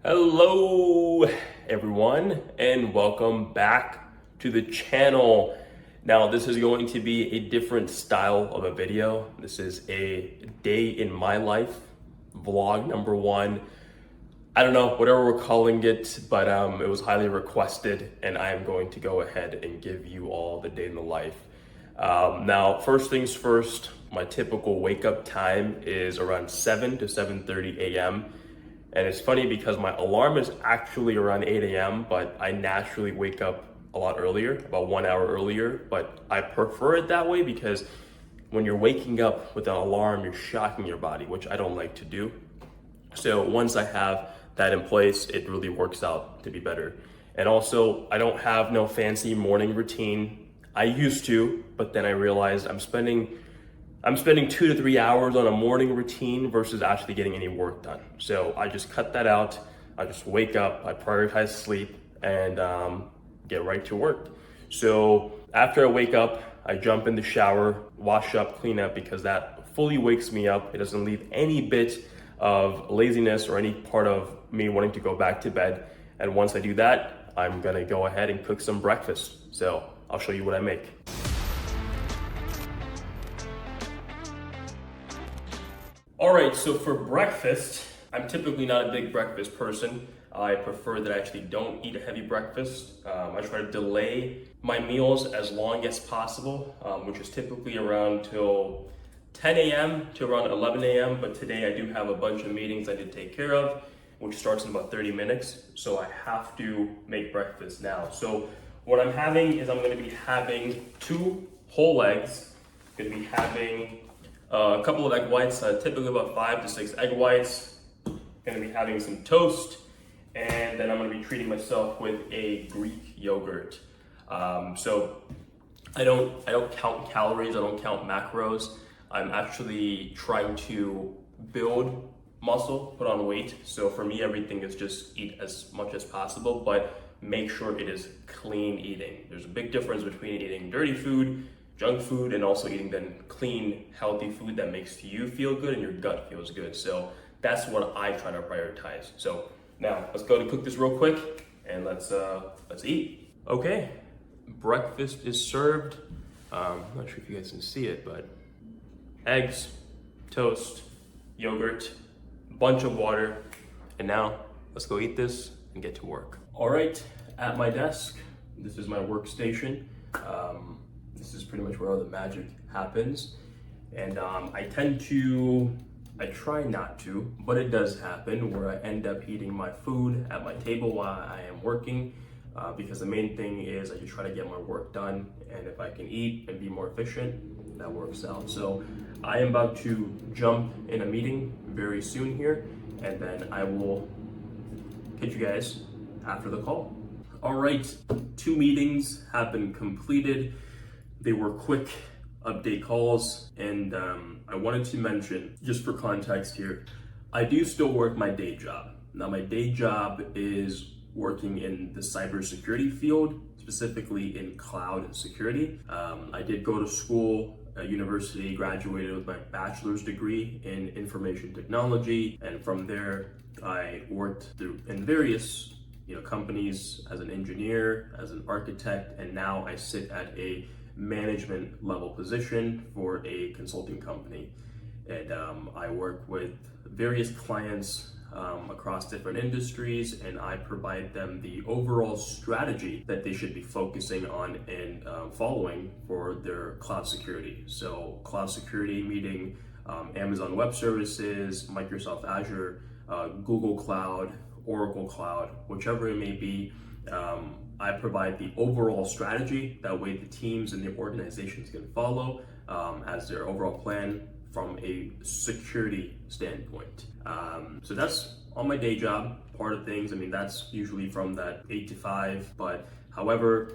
Hello everyone and welcome back to the channel. Now this is going to be a different style of a video. This is a day in my life vlog number one. I don't know, whatever we're calling it, but it was highly requested and I am going to go ahead and give you all the day in the life. Now, first things first, my typical wake up time is around 7 to 7:30 a.m. And it's funny because my alarm is actually around 8 a.m., but I naturally wake up a lot earlier, about 1 hour earlier. But I prefer it that way because when you're waking up with an alarm, you're shocking your body, which I don't like to do. So once I have that in place, it really works out to be better. And also, I don't have no fancy morning routine. I used to, but then I realized I'm spending 2 to 3 hours on a morning routine versus actually getting any work done. So I just cut that out. I just wake up, I prioritize sleep, and get right to work. So after I wake up, I jump in the shower, wash up, clean up, because that fully wakes me up. It doesn't leave any bit of laziness or any part of me wanting to go back to bed. And once I do that, I'm gonna go ahead and cook some breakfast. So I'll show you what I make. All right, so for breakfast, I'm typically not a big breakfast person. I prefer that I actually don't eat a heavy breakfast. I try to delay my meals as long as possible, which is typically around till 10 a.m. to around 11 a.m. But today I do have a bunch of meetings I did take care of, which starts in about 30 minutes. So I have to make breakfast now. So what I'm having is I'm gonna be having 2 whole eggs. Gonna be having a couple of egg whites, typically about 5 to 6 egg whites. Gonna be having some toast, and then I'm gonna be treating myself with a Greek yogurt. So I don't count calories, I don't count macros. I'm actually trying to build muscle, put on weight. So for me, everything is just eat as much as possible, but make sure it is clean eating. There's a big difference between eating dirty food, junk food, and also eating then clean, healthy food that makes you feel good and your gut feels good. So that's what I try to prioritize. So now let's go to cook this real quick and let's eat. Okay, breakfast is served. I'm not sure if you guys can see it, but eggs, toast, yogurt, bunch of water, and now let's go eat this and get to work. All right, at my desk, this is my workstation. This is pretty much where all the magic happens. And I try not to, but it does happen where I end up eating my food at my table while I am working, because the main thing is I just try to get my work done. And if I can eat and be more efficient, that works out. So I am about to jump in a meeting very soon here, and then I will catch you guys after the call. All right, 2 meetings have been completed. They were quick update calls, and I wanted to mention, just for context here, I do still work my day job. Now, my day job is working in the cybersecurity field, specifically in cloud security. I did go to school, university, graduated with my bachelor's degree in information technology, and from there, I worked in various companies as an engineer, as an architect, and now I sit at a management level position for a consulting company. And I work with various clients across different industries, and I provide them the overall strategy that they should be focusing on and following for their cloud security. So cloud security meaning Amazon Web Services, Microsoft Azure, Google Cloud, Oracle Cloud, whichever it may be. I provide the overall strategy. That way the teams and the organizations can follow as their overall plan from a security standpoint. So that's on my day job part of things. I mean, that's usually from that 8 to 5, but however,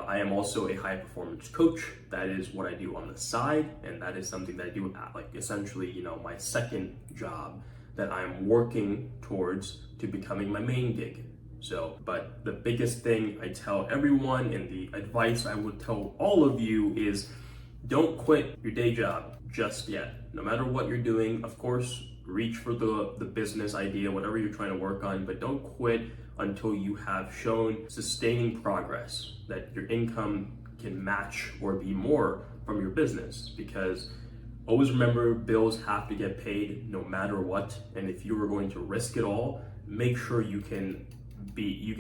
I am also a high performance coach. That is what I do on the side, and that is something that I do at essentially, my second job that I'm working towards to becoming my main gig. So, but the biggest thing I tell everyone, and the advice I would tell all of you, is don't quit your day job just yet. No matter what you're doing, of course, reach for the business idea, whatever you're trying to work on, but don't quit until you have shown sustaining progress, that your income can match or be more from your business. Because always remember, bills have to get paid no matter what. And if you are going to risk it all, make sure you can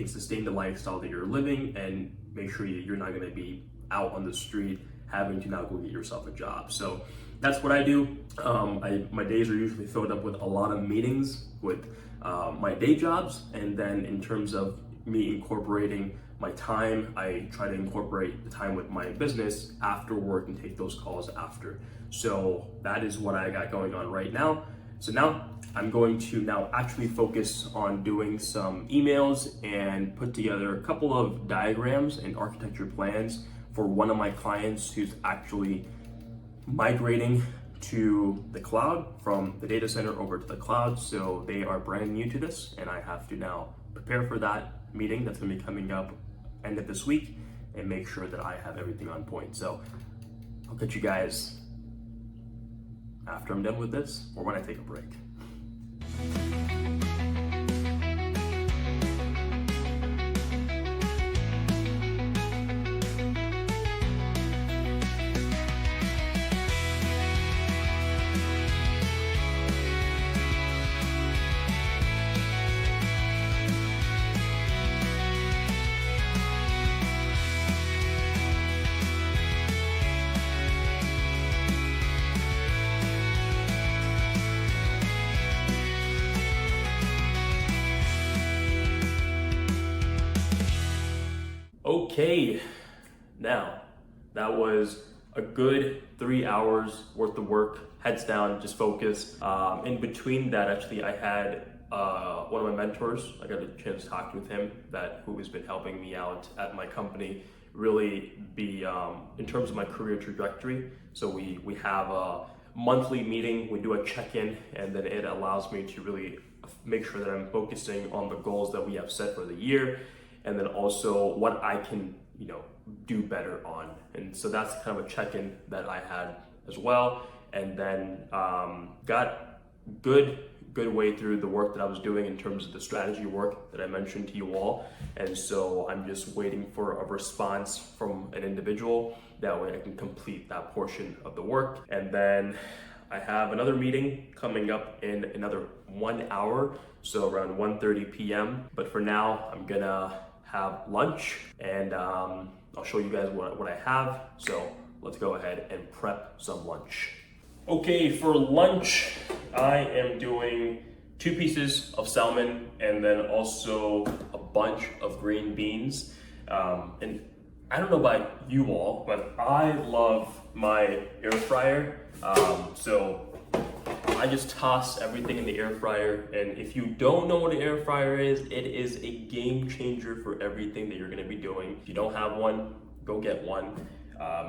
sustain the lifestyle that you're living, and make sure you're not going to be out on the street having to now go get yourself a job. So that's what I do. My days are usually filled up with a lot of meetings with my day jobs, and then in terms of me incorporating my time, I try to incorporate the time with my business after work and take those calls after. So that is what I got going on right now. So now I'm going to now actually focus on doing some emails and put together a couple of diagrams and architecture plans for one of my clients who's actually migrating to the cloud, from the data center over to the cloud. So they are brand new to this, and I have to now prepare for that meeting that's gonna be coming up end of this week and make sure that I have everything on point. So I'll catch you guys after I'm done with this, or when I take a break. Okay, now that was a good 3 hours worth of work, heads down, just focus. In between that, actually, I had one of my mentors. I got a chance to talk with him, who has been helping me out at my company, really be in terms of my career trajectory. So we have a monthly meeting, we do a check-in, and then it allows me to really make sure that I'm focusing on the goals that we have set for the year, and then also what I can, do better on. And so that's kind of a check-in that I had as well. And then got good way through the work that I was doing in terms of the strategy work that I mentioned to you all. And so I'm just waiting for a response from an individual. That way I can complete that portion of the work. And then I have another meeting coming up in another 1 hour, so around 1:30 p.m. But for now, I'm gonna have lunch, and I'll show you guys what I have. So let's go ahead and prep some lunch. Okay, for lunch, I am doing 2 pieces of salmon and then also a bunch of green beans. And I don't know about you all, but I love my air fryer. So I just toss everything in the air fryer. And if you don't know what an air fryer is, it is a game changer for everything that you're gonna be doing. If you don't have one, go get one.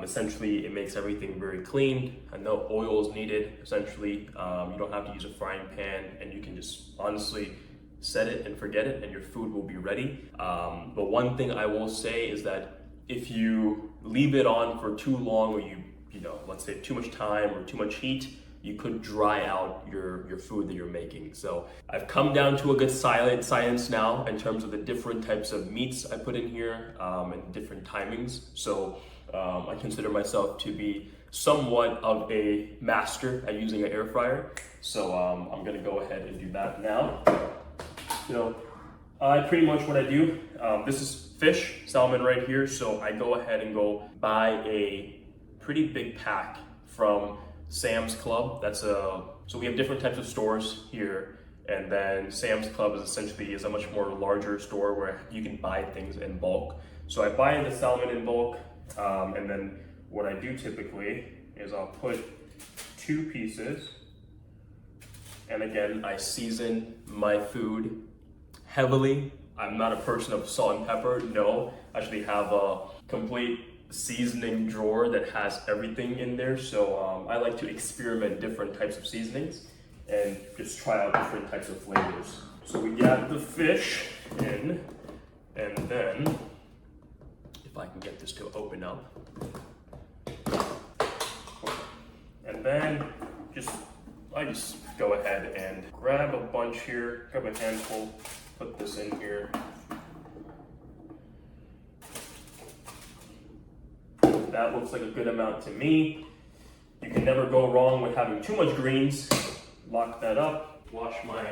Essentially, it makes everything very clean, and no oil is needed. Essentially, you don't have to use a frying pan, and you can just honestly set it and forget it, and your food will be ready. But one thing I will say is that if you leave it on for too long, or let's say too much time or too much heat, you could dry out your food that you're making. So I've come down to a good science now in terms of the different types of meats I put in here and different timings. So I consider myself to be somewhat of a master at using an air fryer. So I'm gonna go ahead and do that now. Pretty much what I do, this is fish, salmon right here. So I go ahead and go buy a pretty big pack from Sam's Club. So we have different types of stores here, and then Sam's Club is a much more larger store where you can buy things in bulk. So I buy the salmon in bulk, and then what I do typically is I'll put 2 pieces, and again, I season my food heavily. I'm not a person of salt and pepper, no. I actually have a complete seasoning drawer that has everything in there. So I like to experiment different types of seasonings and just try out different types of flavors. So we got the fish in, and then if I can get this to open up, and then just I just go ahead and grab a bunch here, grab a handful, put this in here. That looks like a good amount to me. You can never go wrong with having too much greens. Lock that up, wash my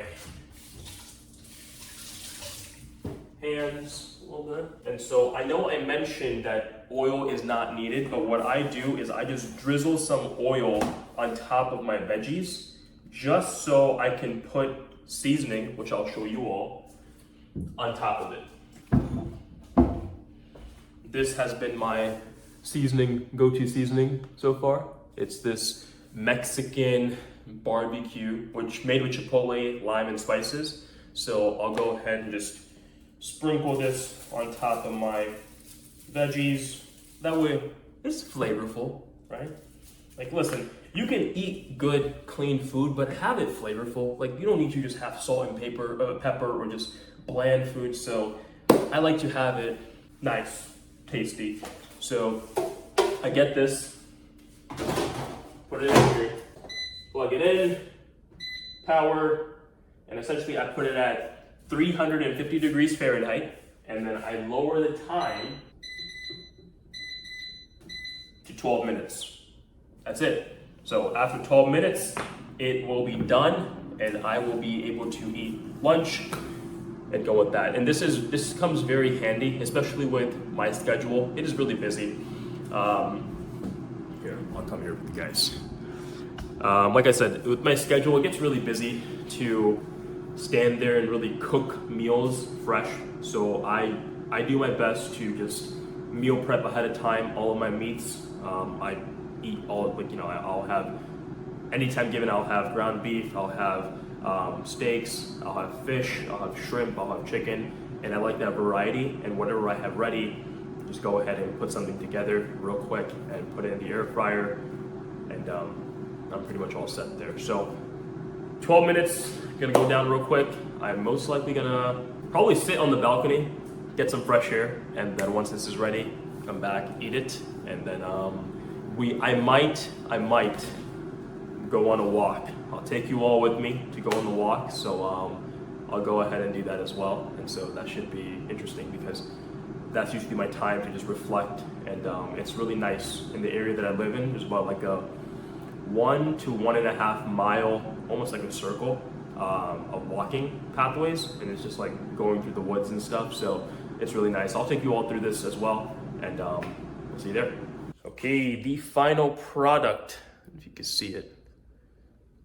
hands a little bit. And so I know I mentioned that oil is not needed, but what I do is I just drizzle some oil on top of my veggies, just so I can put seasoning, which I'll show you all, on top of it. This has been my go-to seasoning so far. It's this Mexican barbecue, which made with chipotle, lime, and spices. So I'll go ahead and just sprinkle this on top of my veggies. That way it's flavorful, right? Like, listen, you can eat good, clean food, but have it flavorful. Like, you don't need to just have salt and pepper or just bland food. So I like to have it nice, tasty. So I get this, put it in here, plug it in, power, and essentially I put it at 350 degrees Fahrenheit, and then I lower the time to 12 minutes. That's it. So after 12 minutes, it will be done, and I will be able to eat lunch and go with that. And this comes very handy, especially with my schedule. It is really busy. Here, I'll come here with you guys. Like I said, with my schedule, it gets really busy to stand there and really cook meals fresh. So I do my best to just meal prep ahead of time all of my meats. I eat all, like, you know, I'll have, anytime given, I'll have ground beef, I'll have steaks, I'll have fish, I'll have shrimp, I'll have chicken, and I like that variety. And whatever I have ready, just go ahead and put something together real quick and put it in the air fryer, and I'm pretty much all set there. So 12 minutes, gonna go down real quick. I'm most likely gonna probably sit on the balcony, get some fresh air, and then once this is ready, come back, eat it, and then I might go on a walk. I'll take you all with me to go on the walk, so I'll go ahead and do that as well. And so that should be interesting, because that's usually my time to just reflect, and it's really nice in the area that I live in. There's about like a 1 to 1.5 mile, almost like a circle of walking pathways, and it's just like going through the woods and stuff. So it's really nice. I'll take you all through this as well, and we'll see you there. Okay, the final product, if you can see it.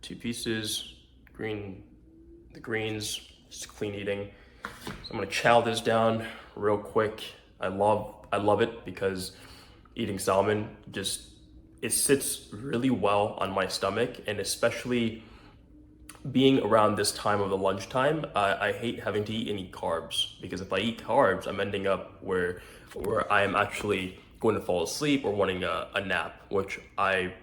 2 pieces, the greens, just clean eating. So I'm gonna chow this down real quick. I love it because eating salmon it sits really well on my stomach, and especially being around this time of the lunchtime, I hate having to eat any carbs, because if I eat carbs, I'm ending up where I am actually going to fall asleep or wanting a nap, which I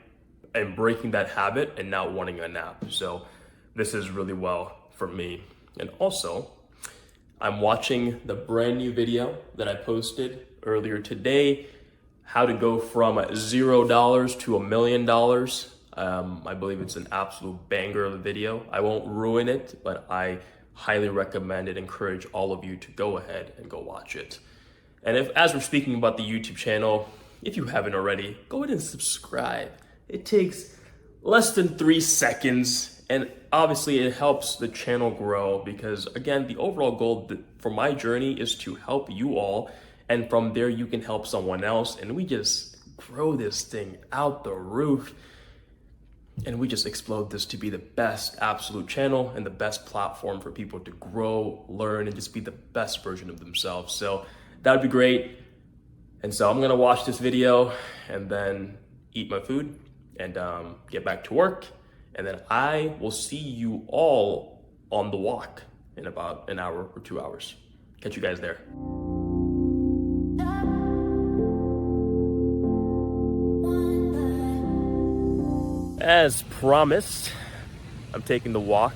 am breaking that habit and now wanting a nap. So this is really well for me. And also, I'm watching the brand new video that I posted earlier today, how to go from $0 to $1 million. I believe it's an absolute banger of a video. I won't ruin it, but I highly recommend it, encourage all of you to go ahead and go watch it. And as we're speaking about the YouTube channel, if you haven't already, go ahead and subscribe. It takes less than 3 seconds, and obviously it helps the channel grow, because again, the overall goal for my journey is to help you all, and from there you can help someone else, and we just grow this thing out the roof, and we just explode this to be the best absolute channel and the best platform for people to grow, learn, and just be the best version of themselves. So that would be great. And so I'm gonna watch this video and then eat my food and get back to work. And then I will see you all on the walk in about an hour or 2 hours. Catch you guys there. As promised, I'm taking the walk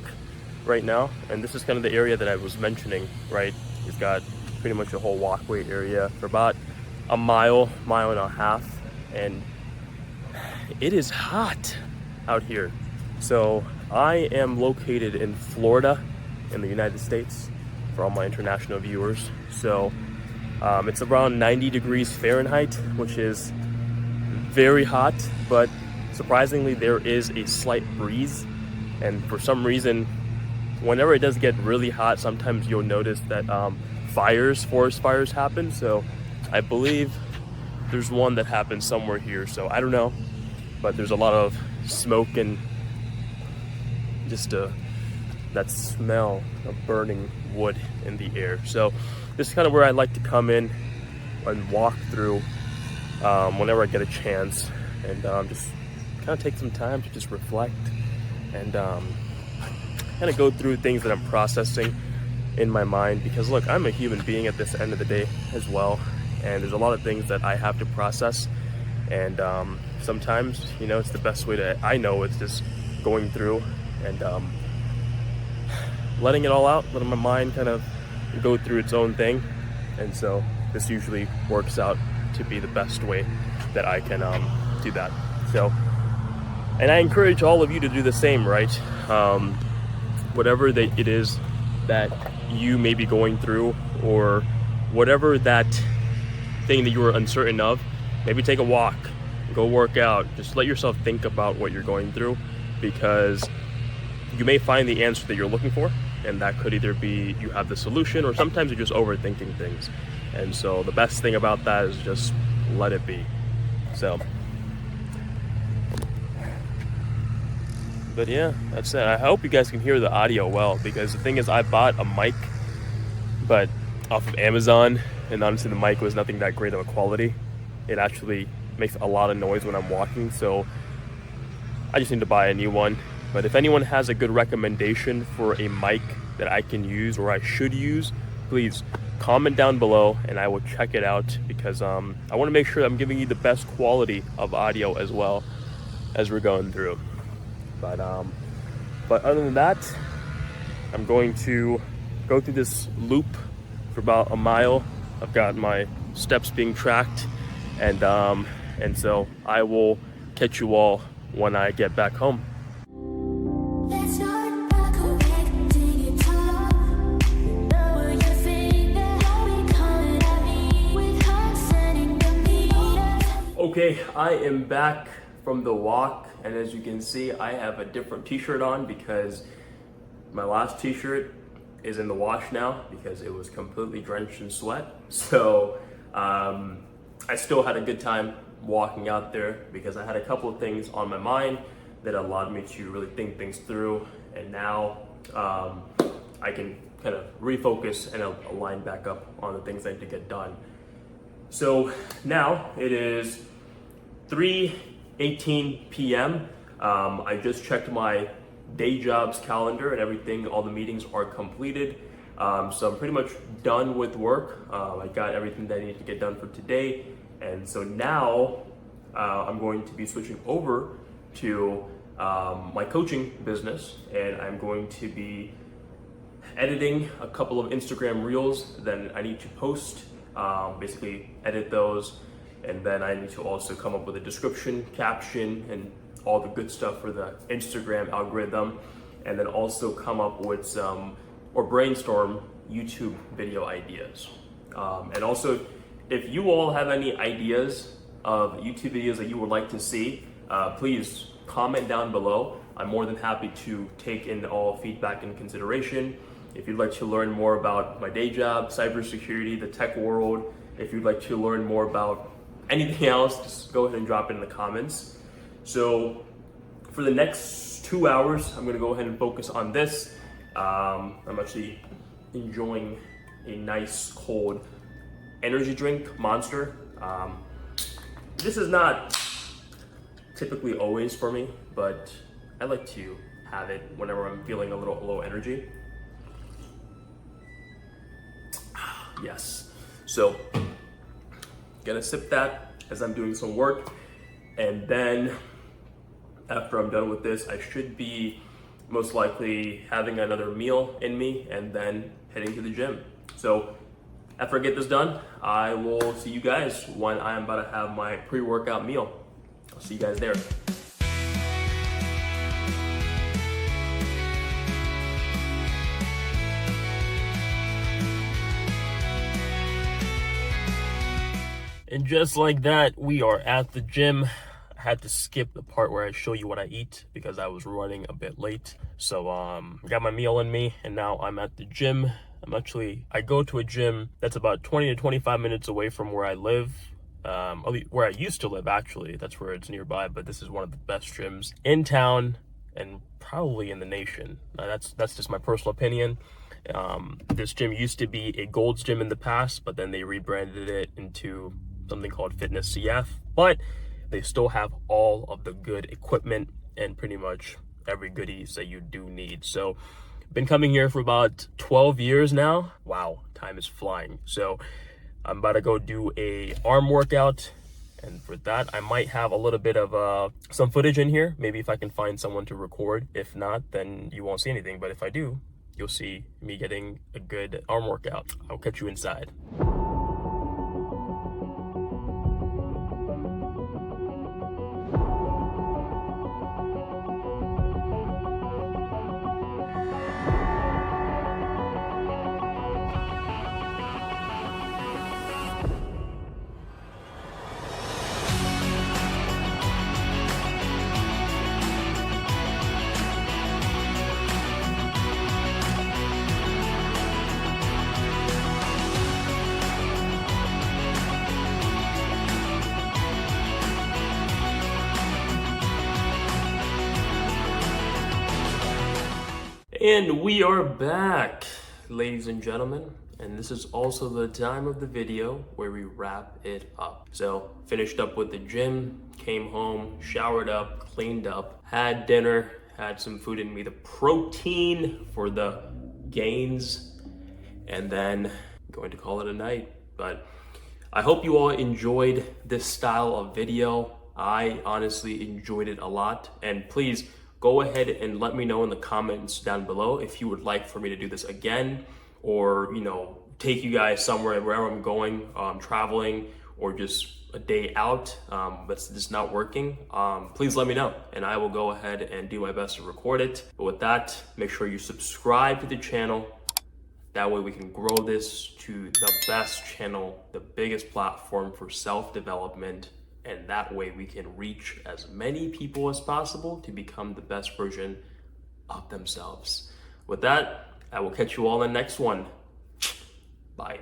right now, and this is kind of the area that I was mentioning, right? We've got pretty much a whole walkway area for about a mile and a half, and it is hot out here. So I am located in Florida in the United States for all my international viewers. So it's around 90 degrees Fahrenheit, which is very hot, but surprisingly there is a slight breeze. And for some reason, whenever it does get really hot, sometimes you'll notice that forest fires happen. So I believe there's one that happens somewhere here. So I don't know, but there's a lot of smoke and just that smell of burning wood in the air. So this is kind of where I like to come in and walk through whenever I get a chance, and just kind of take some time to just reflect and kind of go through things that I'm processing in my mind. Because look, I'm a human being at this end of the day as well, and there's a lot of things that I have to process, and sometimes, you know, it's the best way to, I know it's just going through and letting it all out, letting my mind kind of go through its own thing. And so this usually works out to be the best way that I can do that. So, and I encourage all of you to do the same, right? Whatever that it is that you may be going through, or whatever that thing that you are uncertain of, maybe take a walk, go work out, just let yourself think about what you're going through, because you may find the answer that you're looking for, and that could either be you have the solution, or sometimes you're just overthinking things. And so the best thing about that is just let it be. So, but yeah, that's it. I hope you guys can hear the audio well, because the thing is, I bought a mic, but off of Amazon, and honestly the mic was nothing that great of a quality. It actually makes a lot of noise when I'm walking, so I just need to buy a new one. But if anyone has a good recommendation for a mic that I can use or I should use, please comment down below and I will check it out, because I want to make sure I'm giving you the best quality of audio as well as we're going through. But other than that, I'm going to go through this loop for about a mile. I've got my steps being tracked, and so I will catch you all when I get back home. Okay, I am back from the walk, and as you can see, I have a different t-shirt on because my last t-shirt is in the wash now because it was completely drenched in sweat. So I still had a good time walking out there because I had a couple of things on my mind that allowed me to really think things through, and now I can kind of refocus and align back up on the things I need to get done. So now it is 3:18 p.m. I just checked my day job's calendar and everything, all the meetings are completed. So I'm pretty much done with work. I got everything that I need to get done for today. And so now I'm going to be switching over to my coaching business, and I'm going to be editing a couple of Instagram reels that I need to post, basically edit those. And then I need to also come up with a description, caption, and all the good stuff for the Instagram algorithm. And then also come up with some, or brainstorm YouTube video ideas. And also, if you all have any ideas of YouTube videos that you would like to see, please comment down below. I'm more than happy to take in all feedback and consideration. If you'd like to learn more about my day job, cybersecurity, the tech world, if you'd like to learn more about anything else, just go ahead and drop it in the comments. So for the next 2 hours, I'm gonna go ahead and focus on this. I'm actually enjoying a nice cold energy drink, Monster. This is not typically always for me, but I like to have it whenever I'm feeling a little low energy. Yes, so gonna sip that as I'm doing some work, and then after I'm done with this, I should be most likely having another meal in me and then heading to the gym. So after I get this done, I will see you guys when I'm about to have my pre-workout meal. I'll see you guys there. And just like that, we are at the gym. I had to skip the part where I show you what I eat because I was running a bit late. So I got my meal in me and now I'm at the gym. I go to a gym that's about 20 to 25 minutes away from where I live. Where I used to live, actually. That's where it's nearby, but this is one of the best gyms in town and probably in the nation. That's just my personal opinion. This gym used to be a Gold's Gym in the past, but then they rebranded it into something called Fitness CF. But they still have all of the good equipment and pretty much every goodies that you do need. So been coming here for about 12 years now. Wow, time is flying. So I'm about to go do a arm workout, and for that I might have a little bit of some footage in here, maybe if I can find someone to record. If not, then you won't see anything, but if I do, you'll see me getting a good arm workout. I'll catch you inside. And we are back, ladies and gentlemen, and this is also the time of the video where we wrap it up. So finished up with the gym, came home, showered up, cleaned up, had dinner, had some food in me, the protein for the gains, and then I'm going to call it a night. But I hope you all enjoyed this style of video. I honestly enjoyed it a lot, and please go ahead and let me know in the comments down below if you would like for me to do this again, or take you guys somewhere wherever I'm going, traveling, or just a day out that's just not working. Please let me know and I will go ahead and do my best to record it. But with that, make sure you subscribe to the channel. That way we can grow this to the best channel, the biggest platform for self-development. And that way we can reach as many people as possible to become the best version of themselves. With that, I will catch you all in the next one. Bye.